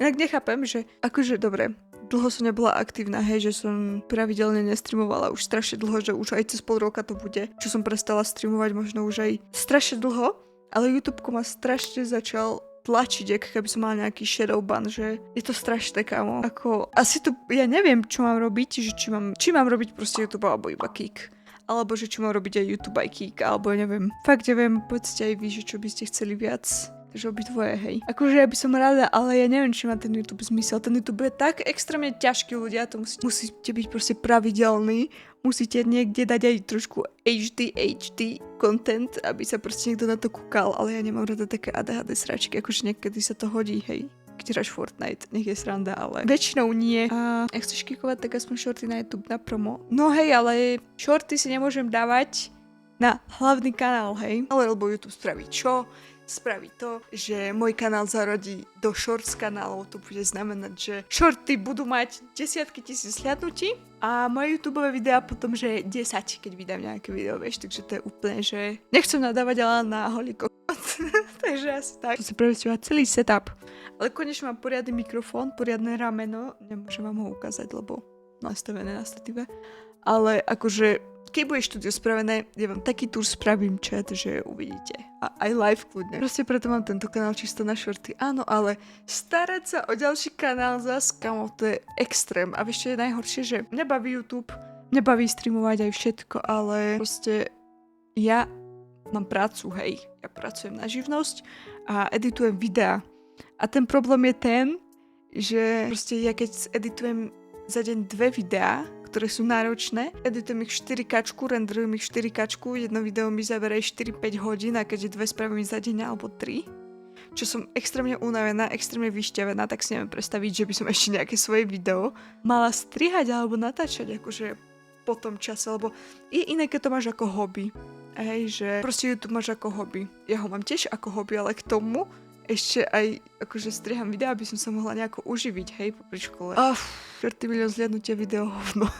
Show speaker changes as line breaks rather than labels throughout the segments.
Inak nechápem, že akože dobre, dlho som nebola aktívna, hej, že som pravidelne nestreamovala už strašne dlho, že už aj cez pol roka to bude, čo som prestala streamovať možno už aj strašne dlho, ale YouTubeku ma strašne začal tlačiť, ako keby som mala nejaký shadow ban, že je to strašné, kámo. Ako, asi to, ja neviem, čo mám robiť, že či mám robiť proste YouTube alebo iba Kik. Alebo že čo mám robiť aj YouTube aj Kik, alebo neviem. Fakt neviem, povedzte aj vy, že čo by ste chceli viac. Takže obidvoje, hej. Akože ja by som rada, ale ja neviem, či má ten YouTube zmysel. Ten YouTube je tak extrémne ťažký, ľudia, to musíte byť proste pravidelný. Musíte niekde dať aj trošku HD content, aby sa proste niekto na to kúkal, ale ja nemám rada také ADHD sračky, akože niekedy sa to hodí, hej. Keď hráš Fortnite, nech je sranda, ale väčšinou nie. A ak chceš kikovať, tak aspoň shorty na YouTube na promo. No hej, ale shorty si nemôžem dávať na hlavný kanál, hej. Ale lebo YouTube spraví čo? Spraví to, že môj kanál zarodí do shorts kanálov. To bude znamenať, že shorty budú mať desiatky tisíc hľadnutí a moje YouTubeové videá potom, že 10, keď vydám nejaké video, vieš. Takže to je úplne, že nechcem nadávať, ale na holý kokot. Takže asi tak. Musím prevesťovať celý setup. Ale konečne mám poriadny mikrofón, poriadne rameno. Nemôžem vám ho ukázať, lebo nastavené na statíve. Ale akože, keď bude štúdio spravené, ja vám taký tour spravím chat, že uvidíte. A aj live kľudne. Proste preto mám tento kanál čisto na shorty. Áno, ale starať sa o ďalší kanál zas, kamo, to je extrém. A vieš, čo je najhoršie, že mňa baví YouTube, mňa baví streamovať aj všetko, ale proste ja mám prácu, hej. Ja pracujem na živnosť a editujem videá. A ten problém je ten, že proste ja keď editujem za deň 2 videá, ktoré sú náročné. Editujem ich 4K, renderujem ich 4K, jedno video mi zaberie 4-5 hodín a keďže 2 spravím za deň alebo 3, čo som extrémne unavená, extrémne vyšťavená, tak si neviem predstaviť, že by som ešte nejaké svoje video mala strihať alebo natáčať akože po tom čase, lebo je iné, keď to máš ako hobby. Hej, že proste YouTube máš ako hobby. Ja ho mám tiež ako hobby, ale k tomu ešte aj akože striham videa, aby som sa mohla nejako uživiť, hej, popri škole. 4 milión zliadnutia video, hovno.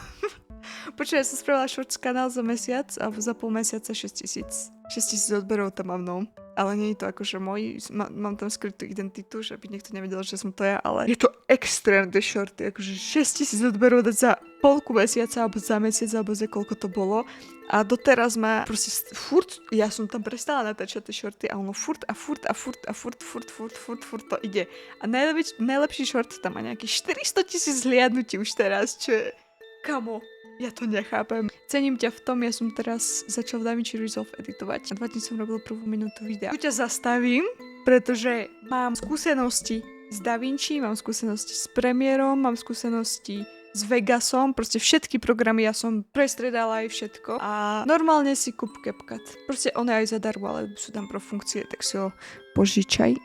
Počuj, ja som spravila shorts kanál za mesiac a za pol mesiaca 6 000 odberov tam mám, no. Ale nie je to akože môj, mám tam skrytú identitu, že by niekto nevedel, že som to ja, ale je to extrém, tie shorty, akože 6 000 odberov dať za polku mesiaca, alebo za mesiac, alebo za koľko to bolo. A doteraz ma proste furt, ja som tam prestala natáčať tie shorty a ono furt to ide. A najlepší short tam má nejakých 400 000 zhliadnutí už teraz, čo je, kamo, ja to nechápem. Cením ťa v tom, ja som teraz začal v DaVinci Resolve editovať. 2 dní som robil prvú minútu videa. Tu ťa zastavím, pretože mám skúsenosti s DaVinci, mám skúsenosti s Premiérom, mám skúsenosti s Vegasom, proste všetky programy ja som prestredala aj všetko a normálne si kúp CapCut. Proste on je aj zadarmo, ale sú tam pro funkcie, tak si ho požičaj.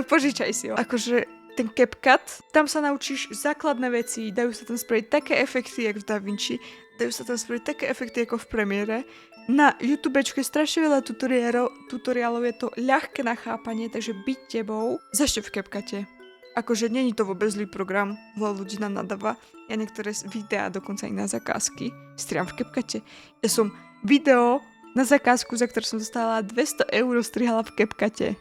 Požičaj si ho. Akože ten CapCut, tam sa naučíš základné veci, dajú sa tam spraviť také efekty, jak v DaVinci, dajú sa tam spraviť také efekty, ako v Premiére. Na YouTubečku je strašne veľa tutoriálov, je to ľahké na chápanie, takže byť tebou, zašte v CapCute. Akože není to vôbec zlý program, veľa ľudí nám nadáva. Ja niektoré videá, dokonca aj na zakázky, striham v CapCute. Ja som video na zakázku, za ktorú som dostala 200 € strihala v CapCute.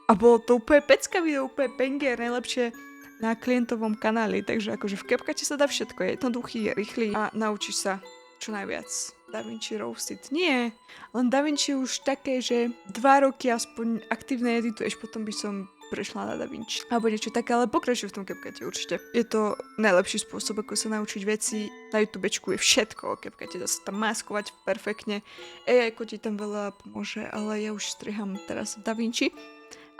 A bolo to úplne pecka video, úplne banger, najlepšie na klientovom kanáli. Takže akože v CapCute sa dá všetko, je jednoduchý, je rýchly a naučíš sa čo najviac. DaVinci Roasted. Nie, len DaVinci už také, že 2 roky aspoň aktívne edituješ, potom by som prešla na DaVinci. Alebo niečo také, ale pokračuj v tom CapCute určite. Je to najlepší spôsob, ako sa naučiť veci. Na YouTubečku je všetko o CapCute, dá sa tam maskovať perfektne. AI-ko ti tam veľa pomôže, ale ja už striham teraz v DaVinci.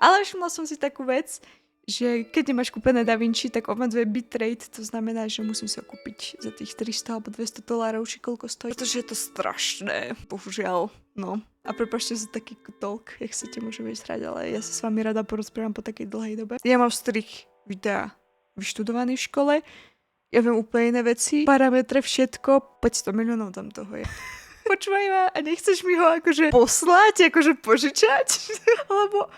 Ale všimla som si takú vec, že keď nemáš kúpené DaVinci, tak obmedzuje bitrate, to znamená, že musím sa kúpiť za tých 300 alebo $200, či koľko stojí. Pretože je to strašné, bohužiaľ, no. A prepáčte za taký talk, jak chcete, môžeme ísť hrať, ale ja sa s vami rada porozprávam po takej dlhej dobe. Ja mám strih videa vyštudovaný v škole, ja viem úplne iné veci, parametre, všetko, 500 miliónov tam toho je. Počúvaj ma, a nechceš mi ho akože poslať, akože požičať? Lebo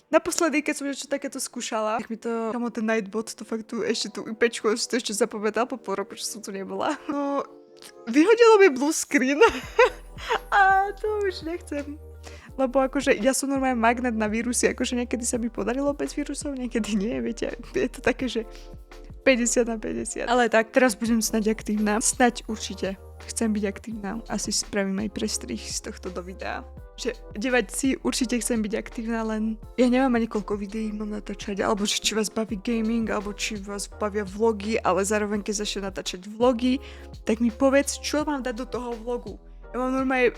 naposledy, keď som niečo takéto skúšala, tak mi to, kamo ten Nightbot, to fakt tu ešte tú IPčku, si to ešte zapamätal po pol roku, čo som tu nebola. No, vyhodilo mi blue screen a to už nechcem. lebo akože ja som normálne magnet na vírusy, akože niekedy sa mi podarilo bez vírusov, niekedy nie, viete, je to také, že 50/50. Ale tak, teraz budem snať aktívna, snať určite. Chcem byť aktívna, asi spravím aj prestrih z tohto do videa. Že diváci, určite chcem byť aktívna, len ja neviem ani koľko videí mám natáčať, alebo či vás baví gaming, alebo či vás bavia vlogy, ale zároveň keď začnem natáčať vlogy, tak mi povedz, čo mám dať do toho vlogu.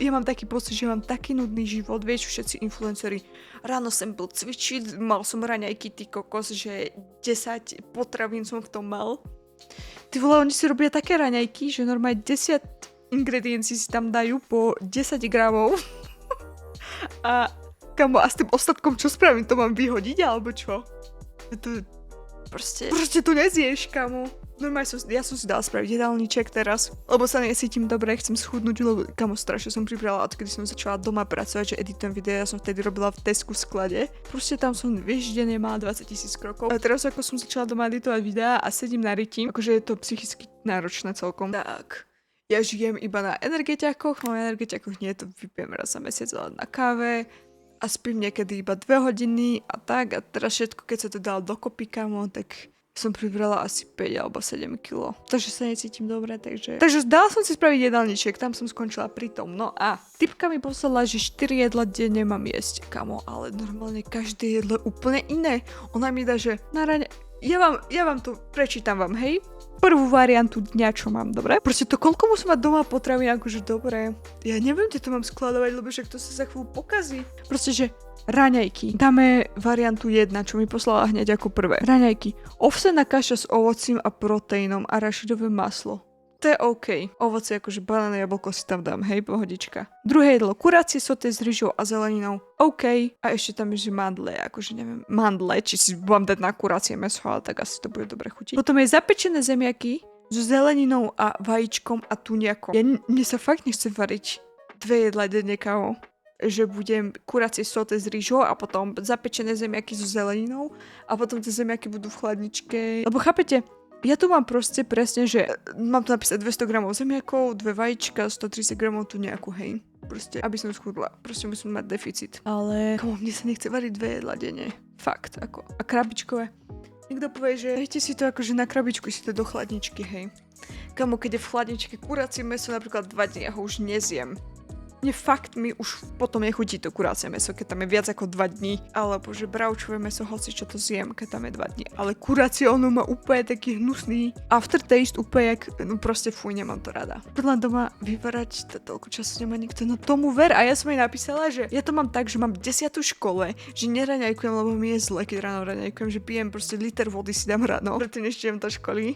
Ja mám taký pocit, že mám taký nudný život, vieš, všetci influenceri. Ráno som bol cvičiť, mal som raňajky, ty kokos, že 10 potravín som v tom mal. Ty vole, oni si robia také raňajky, že normálne 10 ingrediencií si tam dajú po 10 gramov. A kamo, a s tým ostatkom čo spravím? To mám vyhodiť, alebo čo? To proste to nezješ, kamo. Normálne ja som si dala spraviť jedálniček teraz, lebo sa necítim dobre, chcem schudnúť, lebo kamo, strašne som pribrala, odkedy som začala doma pracovať, že editujem videa, ja som vtedy robila v Tesku v sklade. Proste tam som, vieš, denne mala 20 000 krokov. A teraz ako som začala doma editovať videa a sedím na rytím, akože je to psychicky náročné celkom. Tak. Ja žijem iba na energetiakoch, no na energetiakoch nie, to vypijem raz za mesiac na káve a spím niekedy iba 2 hodiny a tak a teraz všetko, keď sa to dalo dokopy, kamo, tak som pribrala asi 5 alebo 7 kg. Takže sa necítim dobre, takže dala som si spraviť jedálniček, tam som skončila pri tom. No a typka mi poslala, že 4 jedla denne mám jesť, kamo, ale normálne každé jedlo úplne iné. Ona mi dá, že na ráne, ja vám to prečítam vám, hej? Prvú variantu dňa, čo mám, dobre? Proste to, koľko musím mať doma potravín, akože dobre. Ja neviem, kde to mám skladovať, lebo však to sa za chvíľu pokazí. Proste, že raňajky. Dáme variantu 1, čo mi poslala hneď ako prvé. Raňajky. Ovsená kaša s ovocím a proteínom a rašidové maslo. To je OK. Ovocie akože banány, jablko si tam dám, hej, pohodička. Druhé jedlo, kurácie soté s ryžou a zeleninou. OK. A ešte tam je, že mandle, akože neviem, mandle, či si budem dať na kurácie mäso, ale tak asi to bude dobre chutiť. Potom je zapečené zemiaky so zeleninou a vajíčkom a tuniakom. Mne sa fakt nechce variť 2 jedlá denne, kámo. Že budem kurácie soté s rýžou a potom zapečené zemiaky so zeleninou a potom tie zemiaky budú v chladničke. Lebo chápete, ja tu mám proste presne, že mám tu napísať 200 gramov zemiakov, 2 vajíčka, 130 gramov tu nejakú, hej. Proste, aby som schudla. Proste musím mať deficit. Ale mne sa nechce variť 2 jedlá denne. Fakt, ako. A krabičkové. Niekto povie, že dajte si to akože na krabičku, si to do chladničky, hej. Kamo, keď je v chladničke kurácie mäso napríklad 2 dní, ja ho už nezjem. Mne fakt mi už potom nechutí to kurácie mäso, keď tam je viac ako 2 dní. Alebo že bravčové mäso, hoci čo to zjem, keď tam je 2 dní. Ale kurácie, ono má úplne taký hnusný aftertaste, úplne jak, no proste fuj, nemám to rada. Podľa doma vyvarať to toľko času nemá nikto, no tomu ver. A ja som jej napísala, že ja to mám tak, že mám 10. škole, že neraňajkujem, lebo mi je zle, keď ráno raňajkujem, že pijem proste liter vody si dám ráno, preto než idem do školy.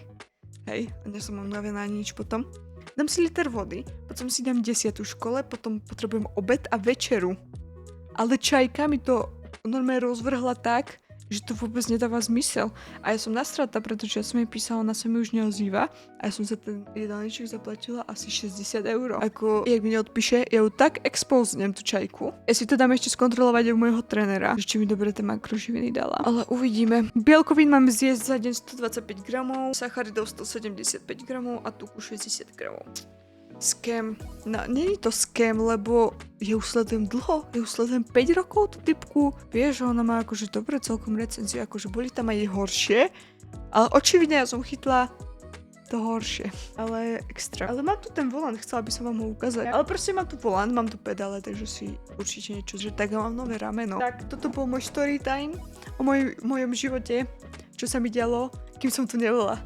Hej, a nie som unavená nič potom. Dám si liter vody, potom si dám 10. škole, potom potrebujem obed a večeru. Ale čajka mi to normálne rozvrhla tak, že to vôbec nedáva zmysel. A ja som nasratá, pretože ja som jej písala, ona sa mi už neozýva a ja som za ten jedálniček zaplatila asi 60 €. Ako, jak mi neodpíše, ja ju tak expoznem tú čajku. Ja si to dám ešte skontrolovať u môjho trénera, že či mi dobre tie makroživiny dala. Ale uvidíme. Bielkovín mám zjesť za deň 125 gramov, sacharidov 175 gramov a tuku 60 gramov. Scam. No, není to scam, lebo ja už sledujem dlho, ja už sledujem 5 rokov tú typku. Vieš, ona má akože dobre celkom recenziu, akože boli tam aj horšie, ale očividne ja som chytla to horšie, ale extra. Ale mám tu ten volant, chcela by som vám ho ukázať. Ale proste mám tu volant, mám tu pedále, takže si určite niečo, že tak mám nové rameno. Tak, toto bol môj story time o mojom živote, čo sa mi dialo, kým som tu nebola.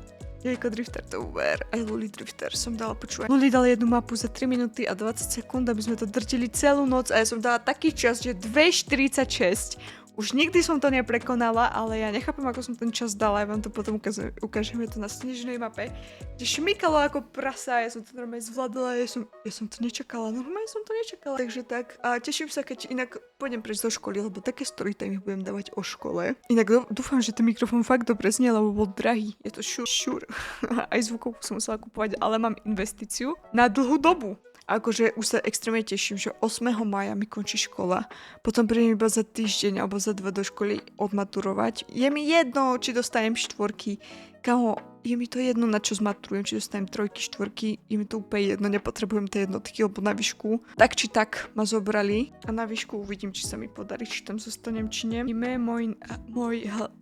Jejko Drifter to uver, aj Luli Drifter som dala počúvať. Luli dal jednu mapu za 3 minúty a 20 sekúnd, aby sme to drtili celú noc a ja som dala taký čas, že 2:46. Už nikdy som to neprekonala, ale ja nechápem, ako som ten čas dala, ja vám to potom ukážeme to na snežnej mape, kde šmykalo ako prasa, ja som to normálne zvládala, ja som to nečakala, normálne som to nečakala. Takže tak, a teším sa, keď inak pôjdem preč do školy, lebo také storytime budem dávať o škole. Inak dúfam, že ten mikrofón fakt dobre znie, lebo bol drahý, je to šur. Aj zvukov som musela kupovať, ale mám investíciu na dlhú dobu. Akože už sa extrémne teším, že 8. mája mi končí škola. Potom prídem iba za týždeň alebo za 2 do školy odmaturovať. Je mi jedno, či dostanem 4. Kamo, je mi to jedno, na čo zmaturujem, či dostanem 3, 4, je mi to úplne jedno, nepotrebujem tie jednotky, lebo na výšku. Tak či tak ma zobrali a na výšku uvidím, či sa mi podarí, či tam zostanem, či nie. Môj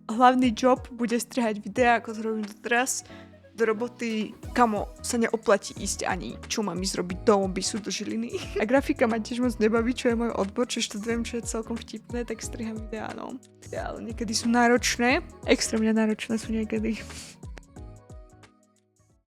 hlavný job bude strihať videá, ako to robím doteraz. Do roboty, kamo, sa neoplatí ísť ani, čo mám ísť robiť do Obisu, do Žiliny. A grafika ma tiež moc nebaví, čo je môj odbor, čo študujem, čo je celkom vtipné, tak striham videá, no. Ale niekedy sú náročné, extrémne náročné sú niekedy.